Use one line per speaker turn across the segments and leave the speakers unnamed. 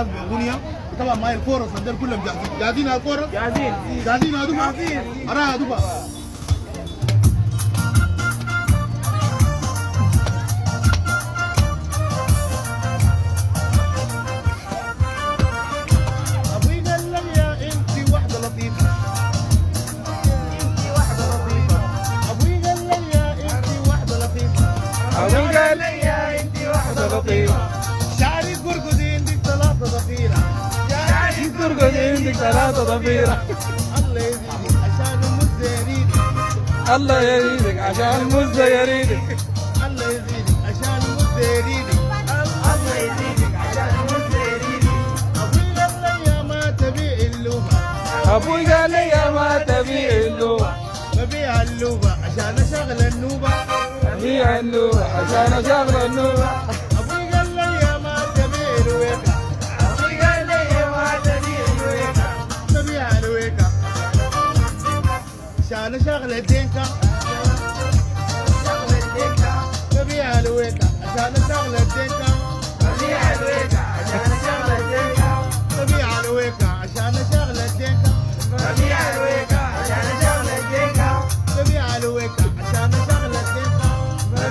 اغنيه طبعا معي الكورس عندنا كلهم جاهزين. جاهزين على الكورس؟
جاهزين.
جاهزين يا دفعه؟
جاهزين.
اراها يا دفعه. ابوي قال لي يا انت واحده لطيفه، انت واحده لطيفه. ابوي قال لي يا انت واحده لطيفه،
ابوي قال لي يا انت واحده لطيفه.
شعري قرقد عندك ثلاثه ضفيره،
شعري ترقد عندك ثلاثه ضفيره.
الله يزيدك عشان المزه يريدك،
الله يريدك عشان المزه يريدك.
الله يزيدك عشان المزه يريدك،
الله يزيدك عشان المزه يريدك.
ابوي قال لي يا ما تبيع اللوبه،
ابوي قال لي يا ما تبيع اللوبه.
ببيع اللوبه عشان اشغل النوبه،
بيع اللوبه عشان اشغل النوبه.
ابوي قال لي يا ما تبيع الويكه،
ابوي قال لي يا ما تبيع اللوبه.
ببيع الويكه عشان اشغل الدينكه،
شغل الدكه.
ببيع الويكه عشان اشغل الدينكه،
بيع الويكه عشان اشغل الدكه.
ببيع الويكه عشان اشغل الدينكه،
بيع الويكه عشان اشغل الدكه.
ببيع الويكه عشان اشغل الدينكه.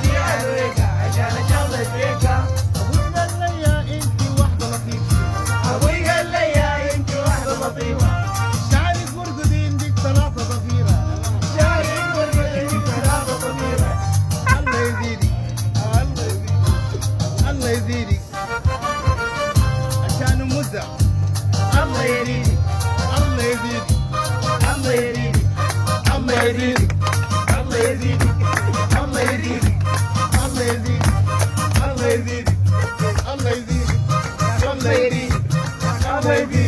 بيع الويكه عشان اشغل الدكه.
ابوي قال لي يا انت واحده لطيفه،
ابوي قال لي يا انت واحده لطيفه.
شعري قرقد عندك ثلاثه ضفيره،
شعري يقول عندك ثلاثه ضفيره.
الله يزيدك الله يزيدك الله يزيدك عشان مزة،
الله يريدك.
الله يزيدك
الله يريدك.
الله يزيدك
الله يزيدك.
الله يزيدك الله يزيدك الله يزيدك الله يزيدك الله يزيدك الله يزيدك